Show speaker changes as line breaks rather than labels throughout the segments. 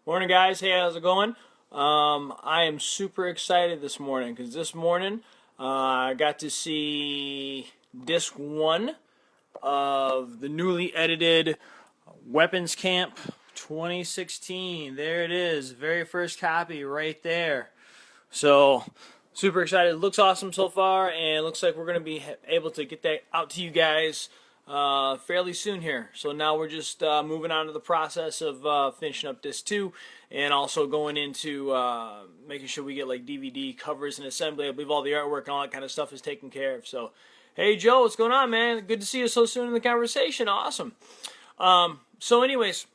Morning, guys. Hey, how's it going? I am super excited this morning because this morning I got to see disc one of the newly edited Weapons Camp 2016. There it is, very first copy right there. So, super excited. It looks awesome so far, and it looks like we're going to be able to get that out to you guys fairly soon here. So now we're just moving on to the process of finishing up disc two, and also going into making sure we get like DVD covers and assembly. I believe all the artwork and all that kind of stuff is taken care of. So, hey Joe, what's going on, man? Good to see you so soon in the conversation. Awesome. So anyways,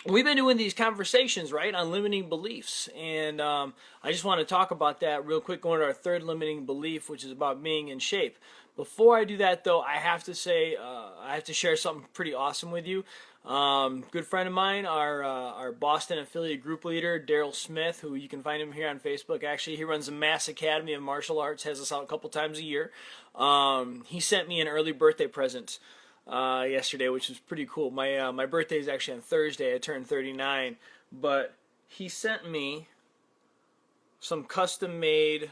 we've been doing these conversations, right, on limiting beliefs, and I just want to talk about that real quick, going to our third limiting belief, which is about being in shape. Before I do that, though, I have to say, I have to share something pretty awesome with you. Good friend of mine, our Boston affiliate group leader, Daryl Smith, who you can find him here on Facebook. Actually, he runs the Mass Academy of Martial Arts, has us out a couple times a year. He sent me an early birthday present yesterday, which was pretty cool. My birthday is actually on Thursday. I turned 39, but he sent me some custom-made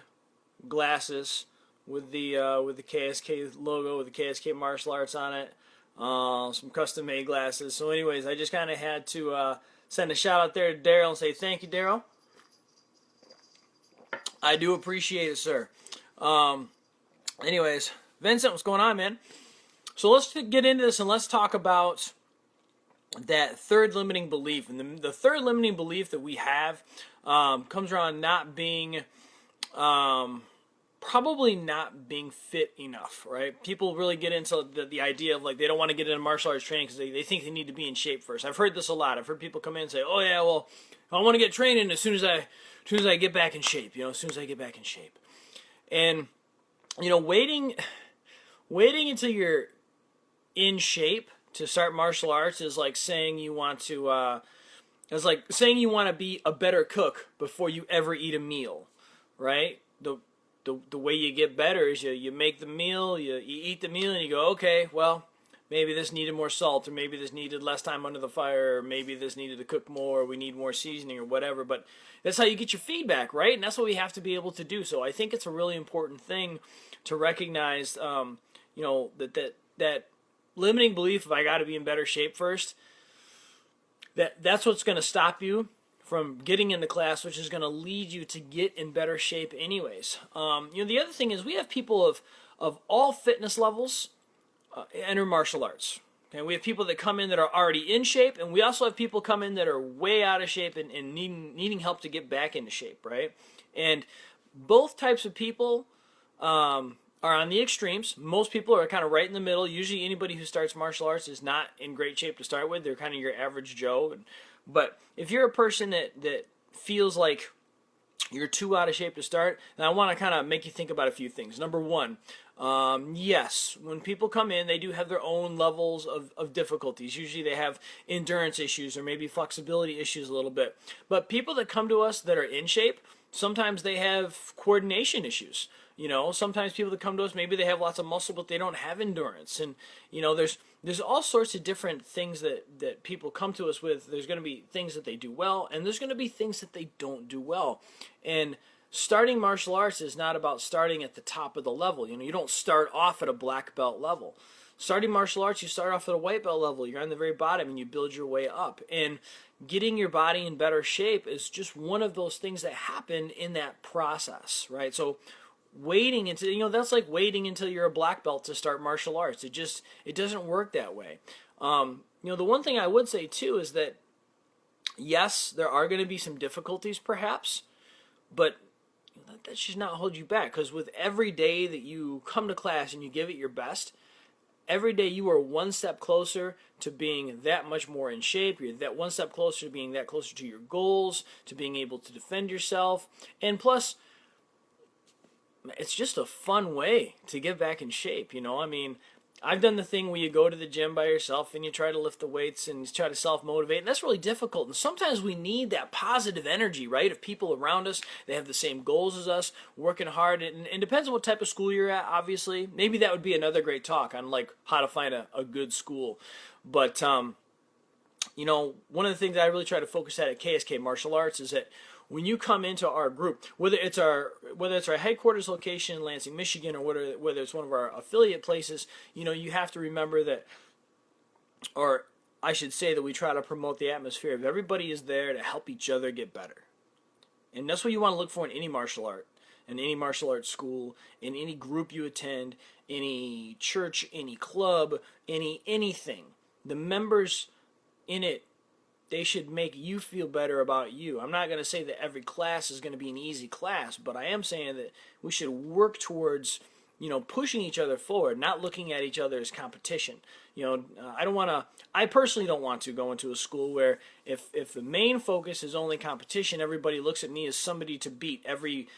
glasses with the KSK logo, with the KSK Martial Arts on it. Some custom-made glasses. So, anyways, I just kind of had to send a shout out there to Daryl and say thank you, Daryl. I do appreciate it, sir. Anyways, Vincent, what's going on, man? So let's get into this and let's talk about that third limiting belief. And the third limiting belief that we have comes around not being, probably not being fit enough, right? People really get into the idea of like they don't want to get into martial arts training because they think they need to be in shape first. I've heard this a lot. I've heard people come in and say, "Oh yeah, well, I want to get training as soon as I get back in shape. As soon as I get back in shape." And waiting until you're in shape to start martial arts is like saying you want to be a better cook before you ever eat a meal, right? The way you get better is you make the meal, you eat the meal, and you go, okay, well, maybe this needed more salt, or maybe this needed less time under the fire, or maybe this needed to cook more, or we need more seasoning, or whatever. But that's how you get your feedback, right? And that's what we have to be able to do. So I think it's a really important thing to recognize, that limiting belief of I got to be in better shape first. That's what's going to stop you from getting in the class, which is going to lead you to get in better shape anyways. The other thing is we have people of all fitness levels enter martial arts. Okay, we have people that come in that are already in shape, and we also have people come in that are way out of shape and needing help to get back into shape, right? And both types of people are on the extremes. Most people are kind of right in the middle. Usually anybody who starts martial arts is not in great shape to start with. They're kind of your average Joe. But if you're a person that feels like you're too out of shape to start, then I want to kind of make you think about a few things. Number one, yes, when people come in, they do have their own levels of difficulties. Usually they have endurance issues or maybe flexibility issues a little bit. But people that come to us that are in shape, sometimes they have coordination issues. Sometimes people that come to us, maybe they have lots of muscle, but they don't have endurance. And, there's all sorts of different things that people come to us with. There's going to be things that they do well, and there's going to be things that they don't do well. And starting martial arts is not about starting at the top of the level. You don't start off at a black belt level. Starting martial arts, you start off at a white belt level. You're on the very bottom, and you build your way up. And getting your body in better shape is just one of those things that happen in that process, right? So waiting until that's like waiting until you're a black belt to start martial arts. It doesn't work that way. The one thing I would say too is that yes, there are going to be some difficulties perhaps, but that should not hold you back, because with every day that you come to class and you give it your best, every day you are one step closer to being that much more in shape. You're that one step closer to being that closer to your goals, to being able to defend yourself, and plus it's just a fun way to get back in shape. I've done the thing where you go to the gym by yourself and you try to lift the weights and you try to self-motivate, and that's really difficult. And sometimes we need that positive energy, right, of people around us. They have the same goals as us, working hard. And it depends on what type of school you're at, obviously. Maybe that would be another great talk on, like, how to find a good school. But one of the things I really try to focus at KSK Martial Arts is that when you come into our group, whether it's our headquarters location in Lansing, Michigan, or whether it's one of our affiliate places, you have to remember that, or I should say that we try to promote the atmosphere of everybody is there to help each other get better. And that's what you want to look for in any martial art, in any martial arts school, in any group you attend, any church, any club, anything. The members in it, they should make you feel better about you. I'm not going to say that every class is going to be an easy class, but I am saying that we should work towards, pushing each other forward, not looking at each other as competition. I personally don't want to go into a school where if the main focus is only competition, everybody looks at me as somebody to beat. Every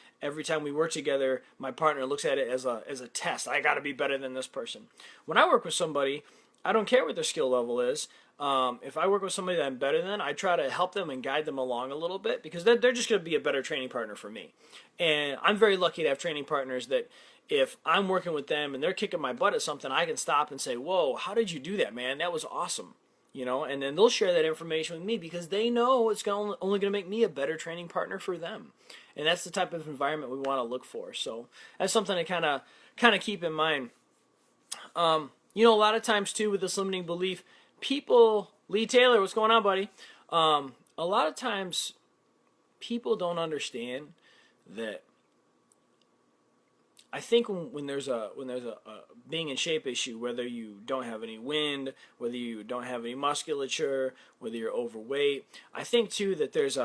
time we work together, my partner looks at it as a test. I got to be better than this person. When I work with somebody, I don't care what their skill level is. If I work with somebody that I'm better than, I try to help them and guide them along a little bit, because they're just going to be a better training partner for me. And I'm very lucky to have training partners that if I'm working with them and they're kicking my butt at something, I can stop and say, whoa, how did you do that, man? That was awesome. And then they'll share that information with me because they know it's only going to make me a better training partner for them. And that's the type of environment we want to look for. So that's something to kind of keep in mind. A lot of times too with this limiting belief, people, Lee Taylor, what's going on, buddy? A lot of times people don't understand that. I think when there's a being in shape issue, whether you don't have any wind, whether you don't have any musculature, whether you're overweight, I think too that there's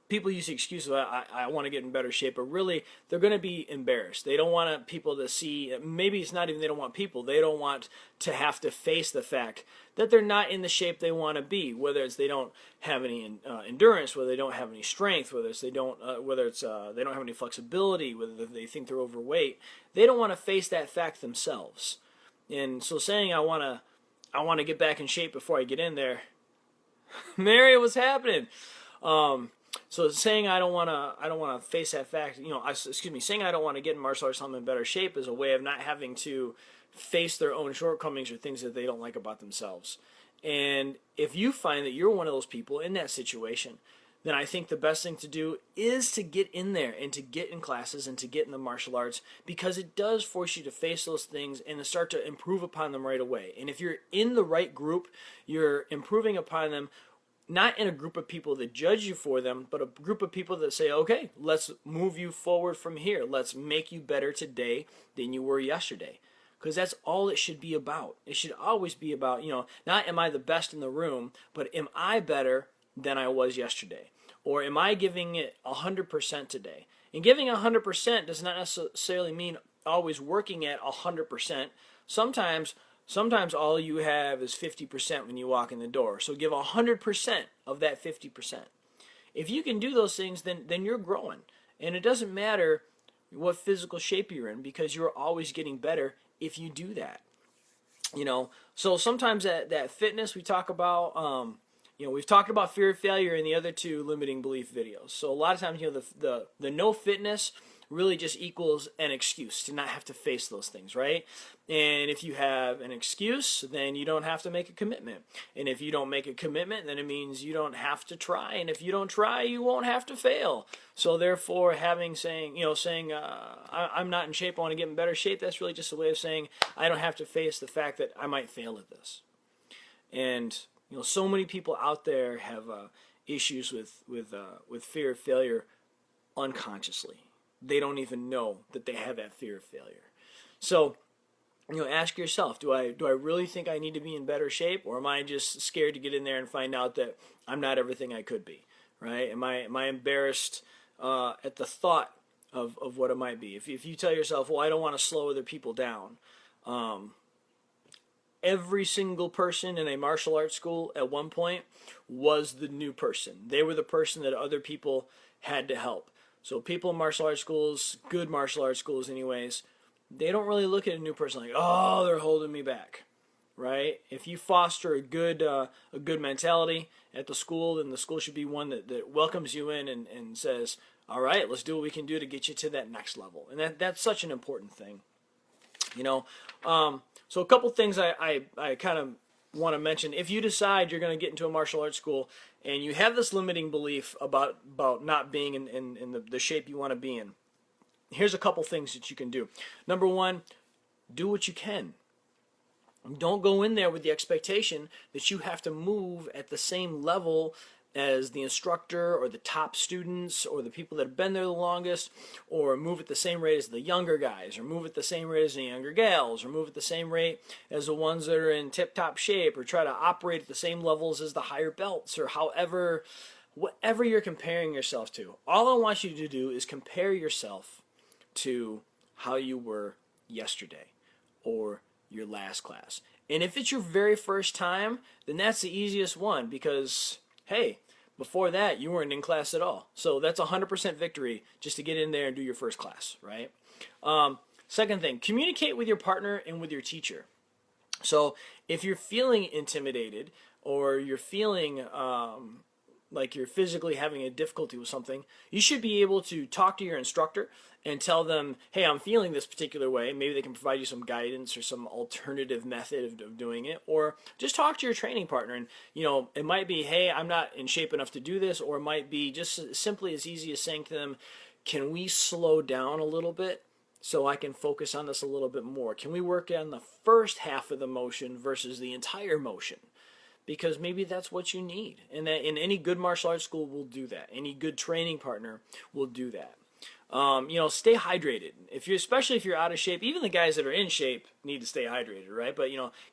people use the excuse of I want to get in better shape, but really they're going to be embarrassed. They don't want people to see, maybe it's not even they don't want people, they don't want to have to face the fact that they're not in the shape they want to be, whether it's they don't have any endurance, whether they don't have any strength, whether it's they don't have any flexibility, whether they think they're overweight. They don't want to face that fact themselves. And so saying I want to get back in shape before I get in there, Mary, what's happening? So saying I don't want to face that fact, saying I don't want to get in martial arts in better shape is a way of not having to face their own shortcomings or things that they don't like about themselves. And if you find that you're one of those people in that situation, then I think the best thing to do is to get in there and to get in classes and to get in the martial arts, because it does force you to face those things and to start to improve upon them right away. And if you're in the right group, you're improving upon them, not in a group of people that judge you for them, but a group of people that say, okay, let's move you forward from here. Let's make you better today than you were yesterday. Because that's all it should be about. It should always be about, not am I the best in the room, but am I better than I was yesterday? Or am I giving it 100% today? And giving 100% does not necessarily mean always working at 100%. Sometimes all you have is 50% when you walk in the door. So give 100% of that 50%. If you can do those things, then you're growing. And it doesn't matter what physical shape you're in, because you're always getting better if you do that. So sometimes that fitness we talk about, we've talked about fear of failure in the other two limiting belief videos. So a lot of times, the no fitness really just equals an excuse to not have to face those things, right? And if you have an excuse, then you don't have to make a commitment. And if you don't make a commitment, then it means you don't have to try. And if you don't try, you won't have to fail. So therefore, saying I'm not in shape, I want to get in better shape, that's really just a way of saying I don't have to face the fact that I might fail at this. And so many people out there have issues with fear of failure unconsciously. They don't even know that they have that fear of failure. So, ask yourself, do I really think I need to be in better shape, or am I just scared to get in there and find out that I'm not everything I could be, right? Am I embarrassed at the thought of what it might be? If you tell yourself, well, I don't want to slow other people down, every single person in a martial arts school at one point was the new person. They were the person that other people had to help. So people in martial arts schools, good martial arts schools anyways, they don't really look at a new person like, oh, they're holding me back, right? If you foster a good mentality at the school, then the school should be one that welcomes you in and says, all right, let's do what we can do to get you to that next level. And that's such an important thing. So a couple things I kind of want to mention, if you decide you're going to get into a martial arts school and you have this limiting belief about not being in the shape you want to be in, here's a couple things that you can do. Number one, do what you can. Don't go in there with the expectation that you have to move at the same level as the instructor or the top students or the people that have been there the longest, or move at the same rate as the younger guys, or move at the same rate as the younger gals, or move at the same rate as the ones that are in tip-top shape, or try to operate at the same levels as the higher belts, or whatever you're comparing yourself to. All I want you to do is compare yourself to how you were yesterday or your last class. And if it's your very first time, then that's the easiest one, because hey, before that you weren't in class at all. So that's 100% victory just to get in there and do your first class, right? Second thing, communicate with your partner and with your teacher. So if you're feeling intimidated, or you're feeling like you're physically having a difficulty with something, you should be able to talk to your instructor and tell them, hey, I'm feeling this particular way. Maybe they can provide you some guidance or some alternative method of doing it. Or just talk to your training partner, and it might be, hey, I'm not in shape enough to do this. Or it might be just simply as easy as saying to them, can we slow down a little bit so I can focus on this a little bit more? Can we work on the first half of the motion versus the entire motion? Because maybe that's what you need. And that in any good martial arts school will do that. Any good training partner will do that. Stay hydrated. Especially if you're out of shape, even the guys that are in shape need to stay hydrated, right? But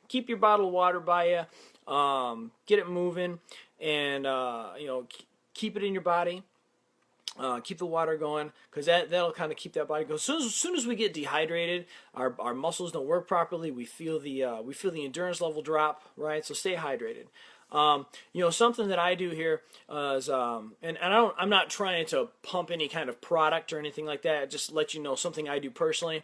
keep your bottle of water by you, get it moving, and keep it in your body. Keep the water going, because that'll kind of keep that body going. As soon as we get dehydrated, our muscles don't work properly. We feel the endurance level drop, right? So stay hydrated. Something that I do here is, and I'm not trying to pump any kind of product or anything like that. Just let you know something I do personally.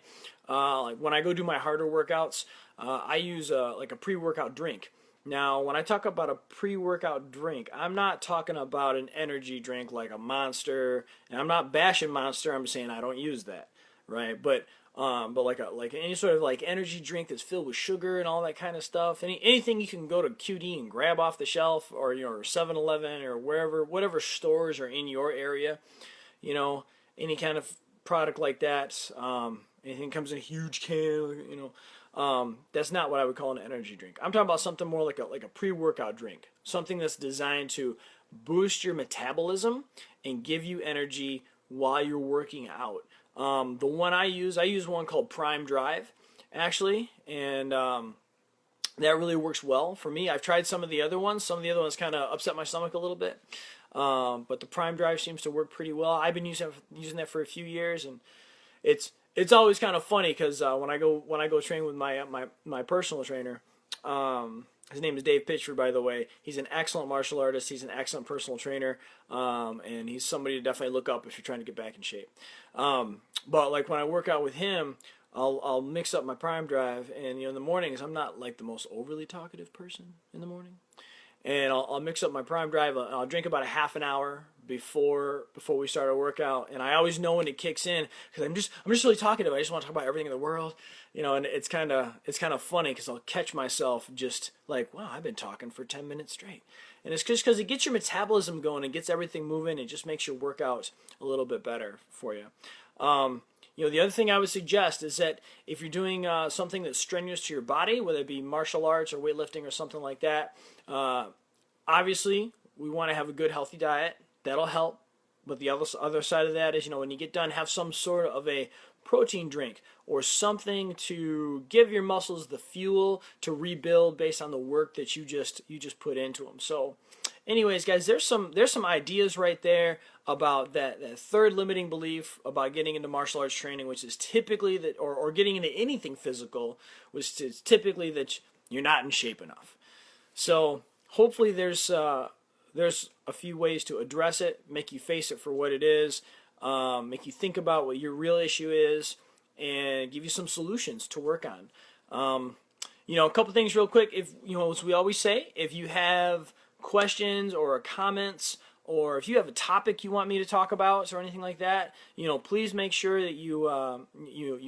Like when I go do my harder workouts, I use like a pre-workout drink. Now, when I talk about a pre-workout drink, I'm not talking about an energy drink like a Monster, and I'm not bashing Monster. I'm saying I don't use that, right? But like any sort of like energy drink that's filled with sugar and all that kind of stuff. Anything you can go to QD and grab off the shelf, or 7-Eleven or whatever stores are in your area. Any kind of product like that. Anything comes in a huge can. That's not what I would call an energy drink. I'm talking about something more like a pre-workout drink, something that's designed to boost your metabolism and give you energy while you're working out. The one I use one called Prime Drive, actually, and that really works well for me. I've tried some of the other ones. Some of the other ones kind of upset my stomach a little bit, but the Prime Drive seems to work pretty well. I've been using that for a few years, and it's always kind of funny because when I go train with my personal trainer, his name is Dave Pitchford, by the way. He's an excellent martial artist. He's an excellent personal trainer, and he's somebody to definitely look up if you're trying to get back in shape. But like when I work out with him, I'll mix up my Prime Drive, and in the mornings I'm not like the most overly talkative person in the morning, and I'll mix up my Prime Drive. I'll drink about a half an hour before we start our workout, and I always know when it kicks in because I'm just really talkative. I just want to talk about everything in the world, and it's kind of funny because I'll catch myself just like, wow, I've been talking for 10 minutes straight, and it's just because it gets your metabolism going and gets everything moving. It just makes your workout a little bit better for you. The other thing I would suggest is that if you're doing something that's strenuous to your body, whether it be martial arts or weightlifting or something like that, obviously we want to have a good healthy diet. That'll help. But the other side of that is, when you get done, have some sort of a protein drink or something to give your muscles the fuel to rebuild based on the work that you just put into them. So anyways, guys, there's some ideas right there about that third limiting belief about getting into martial arts training, which is typically that, or getting into anything physical, which is typically that you're not in shape enough. So hopefully there's a few ways to address it, make you face it for what it is, make you think about what your real issue is, and give you some solutions to work on. A couple things real quick. As we always say, if you have questions or comments or if you have a topic you want me to talk about or anything like that, please make sure that you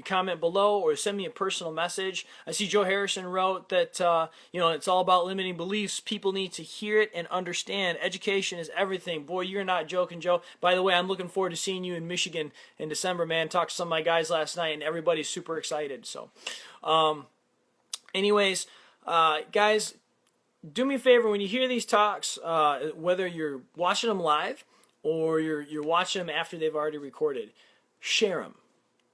comment below or send me a personal message. I see Joe Harrison wrote that it's all about limiting beliefs. People need to hear it and understand. Education is everything. Boy, you're not joking, Joe. By the way, I'm looking forward to seeing you in Michigan in December, man. Talked to some of my guys last night, and everybody's super excited. So, anyways, guys, do me a favor when you hear these talks, whether you're watching them live or you're watching them after they've already recorded, share them,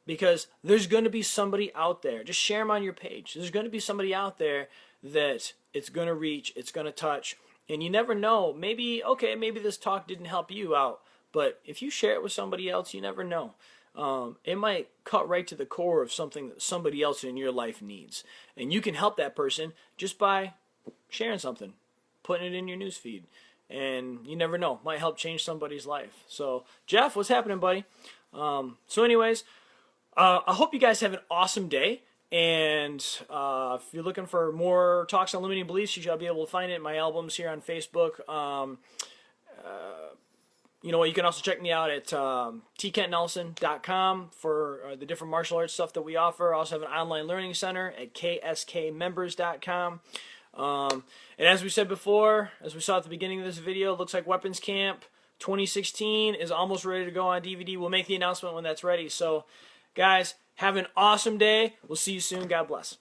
because there's going to be somebody out there. Just share them on your page. There's going to be somebody out there that it's going to reach, it's going to touch, and you never know. Maybe this talk didn't help you out, but if you share it with somebody else, you never know. It might cut right to the core of something that somebody else in your life needs, and you can help that person just by sharing something, putting it in your newsfeed, and you never know, might help change somebody's life. So, Jeff, what's happening, buddy? Anyways, I hope you guys have an awesome day, and if you're looking for more talks on limiting beliefs, you should be able to find it in my albums here on Facebook. You can also check me out at tkentnelson.com for the different martial arts stuff that we offer. I also have an online learning center at kskmembers.com. And as we said before, as we saw at the beginning of this video, it looks like Weapons Camp 2016 is almost ready to go on DVD. We'll make the announcement when that's ready. So, guys, have an awesome day. We'll see you soon. God bless.